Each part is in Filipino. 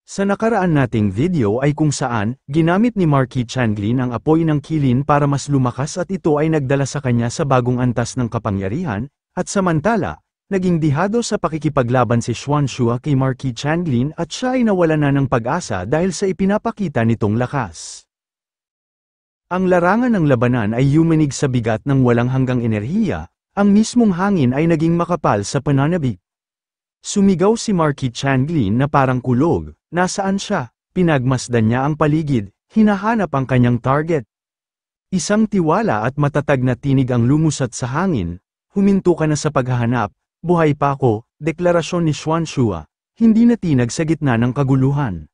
Sa nakaraan nating video ay kung saan, ginamit ni Marky Changlin ang apoy ng kilin para mas lumakas at ito ay nagdala sa kanya sa bagong antas ng kapangyarihan, at samantala, naging dihado sa pakikipaglaban si Xuanxua kay Marky Changlin at siya ay nawala na ng pag-asa dahil sa ipinapakita nitong lakas. Ang larangan ng labanan ay yumanig sa bigat ng walang hanggang enerhiya, ang mismong hangin ay naging makapal sa pananabik. Sumigaw si Marky Changlin na parang kulog, nasaan siya? Pinagmasdan niya ang paligid, hinahanap ang kanyang target. Isang tiwala at matatag na tinig ang lumusat sa hangin, huminto ka na sa paghahanap, buhay pa ako, deklarasyon ni Xuanxua, hindi natinag sa gitna ng kaguluhan.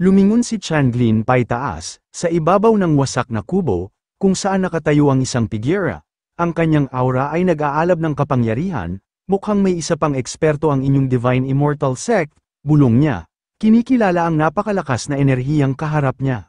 Lumingon si Changlin paitaas, sa ibabaw ng wasak na kubo, kung saan nakatayo ang isang pigira. Ang kanyang aura ay nag-aalab ng kapangyarihan, mukhang may isa pang eksperto ang inyong Divine Immortal Sect, bulong niya. Kinikilala ang napakalakas na enerhiyang kaharap niya.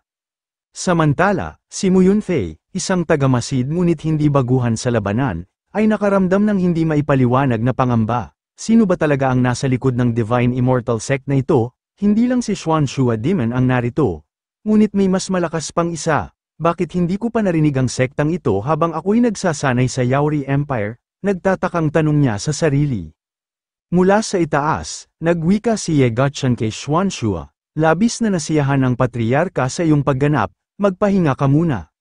Samantala, si Mu Yunfei, isang tagamasid ngunit hindi baguhan sa labanan, ay nakaramdam ng hindi maipaliwanag na pangamba. Sino ba talaga ang nasa likod ng Divine Immortal Sect na ito? Hindi lang si Xuanxua Demon ang narito. Ngunit may mas malakas pang isa. Bakit hindi ko pa narinig ang sektang ito habang ako'y nagsasanay sa Yaori Empire? Nagtatakang tanong niya sa sarili. Mula sa itaas, nagwika si Ye Gotchen kay Xuanxua, labis na nasiyahan ang patriarka sa iyong pagganap, magpahinga ka muna.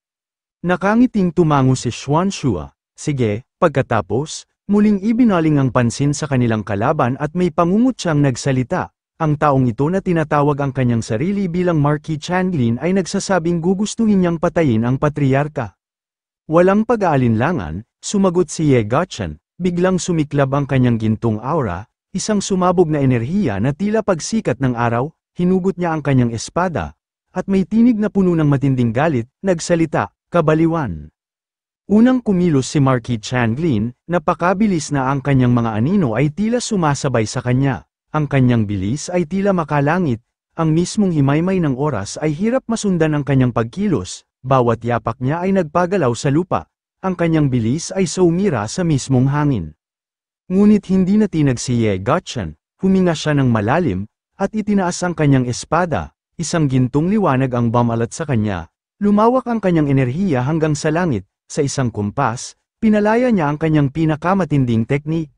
Nakangiting tumango si Xuanxua, sige, pagkatapos, muling ibinaling ang pansin sa kanilang kalaban at may pangungot siyang nagsalita. Ang taong ito na tinatawag ang kanyang sarili bilang Marky Changlin ay nagsasabing gugustuhin niyang patayin ang patriarka. Walang pag-aalinlangan, sumagot si Ye Gotchen, biglang sumiklab ang kanyang gintong aura, isang sumabog na enerhiya na tila pagsikat ng araw, hinugot niya ang kanyang espada, at may tinig na puno ng matinding galit, nagsalita, kabaliwan. Unang kumilos si Marky Changlin, napakabilis na ang kanyang mga anino ay tila sumasabay sa kanya, ang kanyang bilis ay tila makalangit, ang mismong himaymay ng oras ay hirap masundan ang kanyang pagkilos, bawat yapak niya ay nagpagalaw sa lupa. Ang kanyang bilis ay sumira sa mismong hangin. Ngunit hindi natinag si Ye Gotchen, huminga siya ng malalim, at itinaas ang kanyang espada, isang gintong liwanag ang bumalat sa kanya, lumawak ang kanyang enerhiya hanggang sa langit, sa isang kumpas, pinalaya niya ang kanyang pinakamatinding teknik.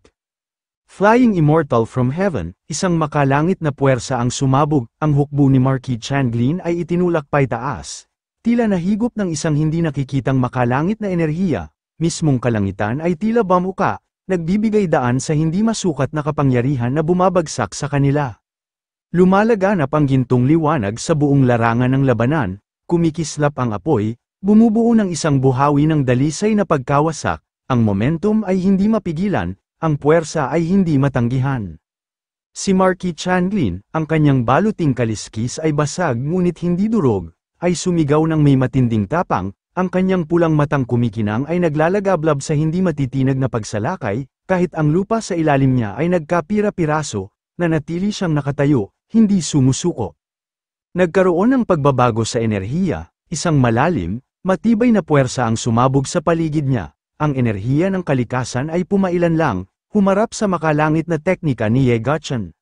Flying Immortal from Heaven, isang makalangit na puwersa ang sumabog, ang hukbo ni Marky Changlin ay itinulak paitaas. Tila nahigop ng isang hindi nakikitang makalangit na enerhiya, mismong kalangitan ay tila bamuka, nagbibigay daan sa hindi masukat na kapangyarihan na bumabagsak sa kanila. Lumalaganap ang gintong liwanag sa buong larangan ng labanan, kumikislap ang apoy, bumubuo ng isang buhawi ng dalisay na pagkawasak, ang momentum ay hindi mapigilan, ang puwersa ay hindi matanggihan. Si Marky Changlin, ang kanyang baluting kaliskis ay basag ngunit hindi durog, ay sumigaw ng may matinding tapang, ang kanyang pulang matang kumikinang ay naglalagablab sa hindi matitinag na pagsalakay, kahit ang lupa sa ilalim niya ay nagkapira-piraso, nanatili siyang nakatayo, hindi sumusuko. Nagkaroon ng pagbabago sa enerhiya, isang malalim, matibay na puwersa ang sumabog sa paligid niya, ang enerhiya ng kalikasan ay pumailan lang, humarap sa makalangit na teknika ni Ye Gotchen.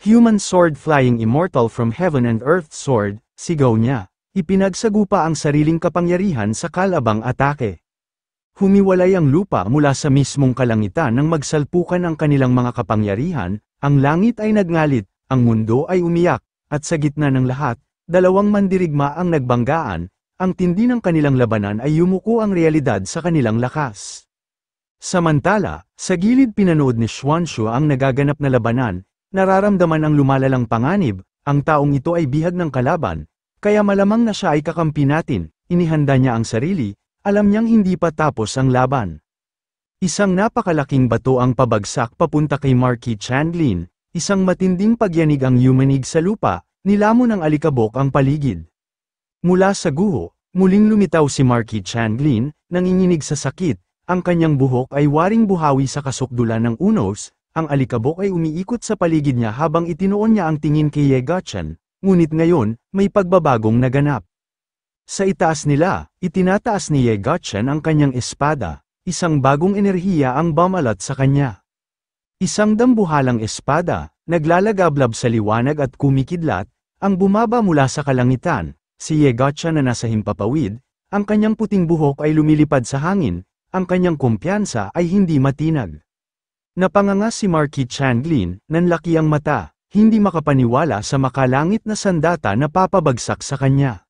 Human Sword Flying Immortal from Heaven and Earth Sword, sigaw niya. Ipinagsagupa ang sariling kapangyarihan sa kalabang atake. Humiwalay ang lupa mula sa mismong kalangitan nang magsalpukan ang kanilang mga kapangyarihan, ang langit ay nagngalit, ang mundo ay umiyak, at sa gitna ng lahat, dalawang mandirigma ang nagbanggaan, ang tindi ng kanilang labanan ay yumuko ang realidad sa kanilang lakas. Samantala, sa gilid pinanood ni Xuanxua ang nagaganap na labanan, nararamdaman ang lumalalang panganib, ang taong ito ay bihag ng kalaban, kaya malamang na siya ay kakampi natin, inihanda niya ang sarili, alam niyang hindi pa tapos ang laban. Isang napakalaking bato ang pabagsak papunta kay Marky Changlin, isang matinding pagyanig ang yumanig sa lupa, nilamon ng alikabok ang paligid. Mula sa guho, muling lumitaw si Marky Changlin, nanginginig sa sakit, ang kanyang buhok ay waring buhawi sa kasukdulan ng unos, ang alikabok ay umiikot sa paligid niya habang itinuon niya ang tingin kay Ye Gotchen. Ngunit ngayon, may pagbabagong naganap. Sa itaas nila, itinataas ni Ye Gotchen ang kanyang espada, isang bagong enerhiya ang bumalat sa kanya. Isang dambuhalang espada, naglalagablab sa liwanag at kumikidlat, ang bumaba mula sa kalangitan, si Yegotcha na nasa himpapawid, ang kanyang puting buhok ay lumilipad sa hangin, ang kanyang kumpiyansa ay hindi matinag. Napanganga si Marquis Changlin, nanlaki ang mata, hindi makapaniwala sa makalangit na sandata na papabagsak sa kanya.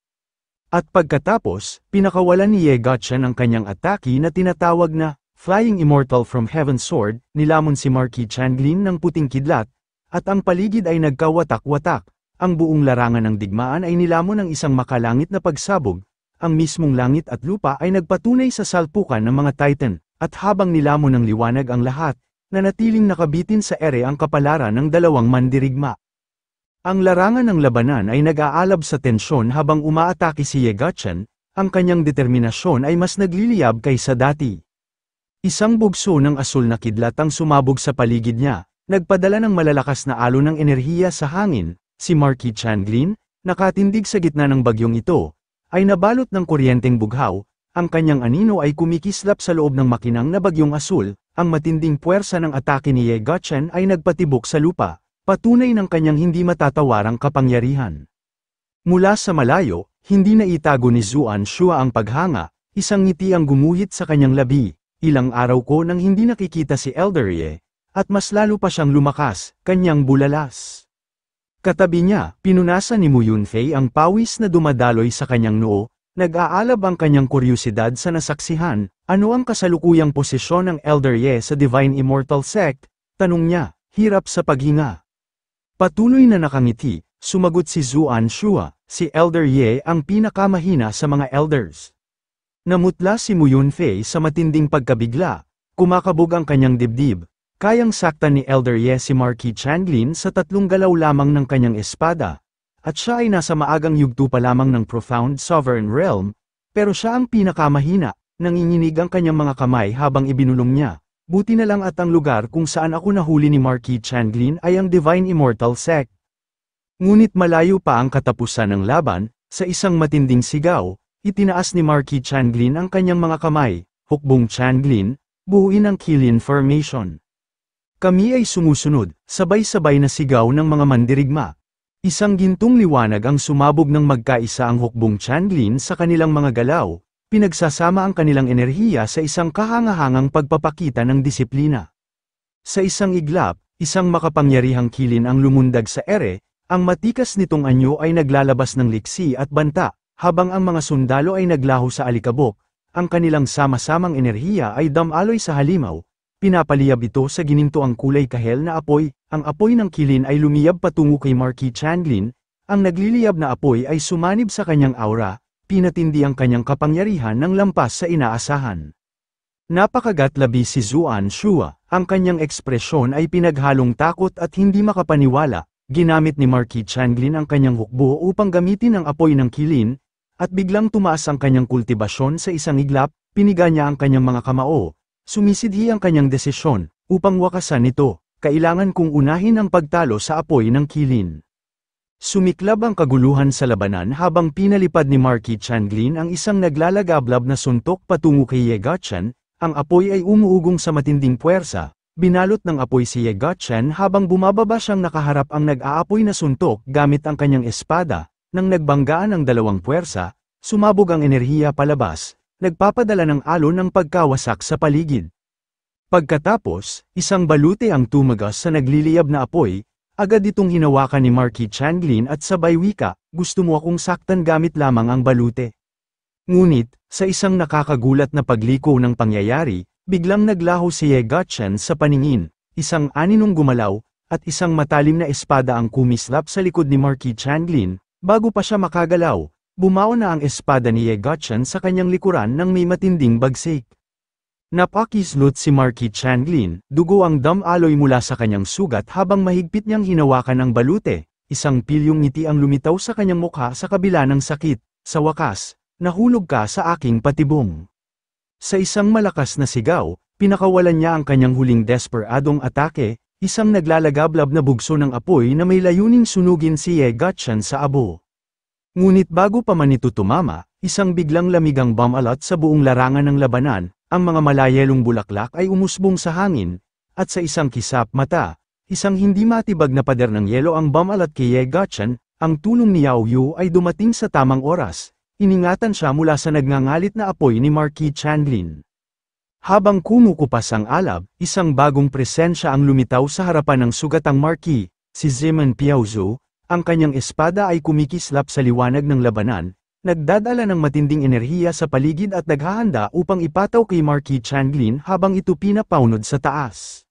At pagkatapos, pinakawalan ni Yegotcha ng kanyang atake na tinatawag na Flying Immortal from Heaven's Sword, nilamon si Marquis Changlin ng puting kidlat, at ang paligid ay nagkawatak-watak, ang buong larangan ng digmaan ay nilamon ng isang makalangit na pagsabog, ang mismong langit at lupa ay nagpatunay sa salpukan ng mga Titan, at habang nilamon ng liwanag ang lahat, nanatiling nakabitin sa ere ang kapalaran ng dalawang mandirigma. Ang larangan ng labanan ay nag-aalab sa tensyon habang umaatake si Yegotcha, ang kanyang determinasyon ay mas nagliliyab kaysa dati. Isang bugso ng asul na kidlat ang sumabog sa paligid niya, nagpadala ng malalakas na alon ng enerhiya sa hangin, si Marquis Changlin, nakatindig sa gitna ng bagyong ito, ay nabalot ng kuryenteng bughaw, ang kanyang anino ay kumikislap sa loob ng makinang na bagyong asul, ang matinding puwersa ng atake ni Yegotcha ay nagpatibok sa lupa, patunay ng kanyang hindi matatawarang kapangyarihan. Mula sa malayo, hindi na itago ni Zuan Shua ang paghanga, isang ngiti ang gumuhit sa kanyang labi, ilang araw ko nang hindi nakikita si Elder Ye, at mas lalo pa siyang lumakas, kanyang bulalas. Katabi niya, pinunasan ni Mu Yunfei ang pawis na dumadaloy sa kanyang noo, nag-aalab ang kanyang kuryusidad sa nasaksihan, ano ang kasalukuyang posisyon ng Elder Ye sa Divine Immortal Sect, tanong niya, hirap sa paghinga. Patuloy na nakangiti, sumagot si Zuan Shua, si Elder Ye ang pinakamahina sa mga elders. Namutla si Mu Yunfei sa matinding pagkabigla, kumakabog ang kanyang dibdib, kayang saktan ni Elder Ye si Marquis Changlin sa 3 galaw lamang ng kanyang espada, at siya ay nasa maagang yugto pa lamang ng Profound Sovereign Realm, pero siya ang pinakamahina, nanginginig ang kanyang mga kamay habang ibinulong niya. Buti na lang at ang lugar kung saan ako nahuli ni Marquis Changlin ay ang Divine Immortal Sect. Ngunit malayo pa ang katapusan ng laban, sa isang matinding sigaw, itinaas ni Marquis Changlin ang kanyang mga kamay, hukbong Changlin, buuin ang Qilin Formation. Kami ay sumusunod, sabay-sabay na sigaw ng mga mandirigma. Isang gintong liwanag ang sumabog ng magkaisa ang hukbong Changlin sa kanilang mga galaw, pinagsasama ang kanilang enerhiya sa isang kahangahangang pagpapakita ng disiplina. Sa isang iglap, isang makapangyarihang kilin ang lumundag sa ere, ang matikas nitong anyo ay naglalabas ng liksi at banta, habang ang mga sundalo ay naglaho sa alikabok, ang kanilang sama-samang enerhiya ay damaloy sa halimaw, pinapaliyab ito sa ginintoang kulay kahel na apoy, ang apoy ng kilin ay lumiyab patungo kay Marquis Changlin, ang nagliliyab na apoy ay sumanib sa kanyang aura, pinatindi ang kanyang kapangyarihan ng lampas sa inaasahan. Napakagatlabi si Zuan Shua, ang kanyang ekspresyon ay pinaghalong takot at hindi makapaniwala, ginamit ni Marquis Changlin ang kanyang hukbo upang gamitin ang apoy ng kilin, at biglang tumaas ang kanyang kultibasyon sa isang iglap, piniga niya ang kanyang mga kamao, sumisidhi ang kanyang desisyon, upang wakasan ito, kailangan kong unahin ang pagtalo sa apoy ng kilin. Sumiklab ang kaguluhan sa labanan habang pinalipad ni Marquis Changlin ang isang naglalagablab na suntok patungo kay Yegotcha, ang apoy ay umuugong sa matinding puwersa, binalot ng apoy si Yegotcha habang bumababa siyang nakaharap ang nag-aapoy na suntok gamit ang kanyang espada, nang nagbanggaan ang dalawang puwersa, sumabog ang enerhiya palabas, nagpapadala ng alon ng pagkawasak sa paligid. Pagkatapos, isang balute ang tumagas sa nagliliyab na apoy, agad itong hinawakan ni Marquis Changlin at sabay wika, gusto mo akong saktan gamit lamang ang balute. Ngunit, sa isang nakakagulat na pagliko ng pangyayari, biglang naglaho si Yegotcha sa paningin, isang aninong gumalaw, at isang matalim na espada ang kumislap sa likod ni Marquis Changlin, bago pa siya makagalaw, bumao na ang espada ni Yegotcha sa kanyang likuran nang may matinding bagsik. Napakislot si Marquis Changlin, dugo ang damaloy mula sa kanyang sugat habang mahigpit niyang hinawakan ang balute, isang pilyong ngiti ang lumitaw sa kanyang mukha sa kabila ng sakit, sa wakas, nahulog ka sa aking patibong. Sa isang malakas na sigaw, pinakawalan niya ang kanyang huling desperadong atake, isang naglalagablab na bugso ng apoy na may layuning sunugin si Yegotcha sa abo. Ngunit bago pa man ito tumama, isang biglang lamigang bumalat sa buong larangan ng labanan, ang mga malayelong bulaklak ay umusbong sa hangin, at sa isang kisap mata, Isang hindi matibag na pader ng yelo ang bumalat kay Ye Gachan, ang tulong ni Yao Yu ay dumating sa tamang oras. Iningatan siya mula sa nagngangalit na apoy ni Marquis Changlin. Habang kumukupas ang alab, isang bagong presensya ang lumitaw sa harapan ng sugatang Marquis, si Ziman Piaozu. Ang kanyang espada ay kumikislap sa liwanag ng labanan, nagdadala ng matinding enerhiya sa paligid at naghahanda upang ipataw kay Marquis Changlin habang ito pinapaunod sa taas.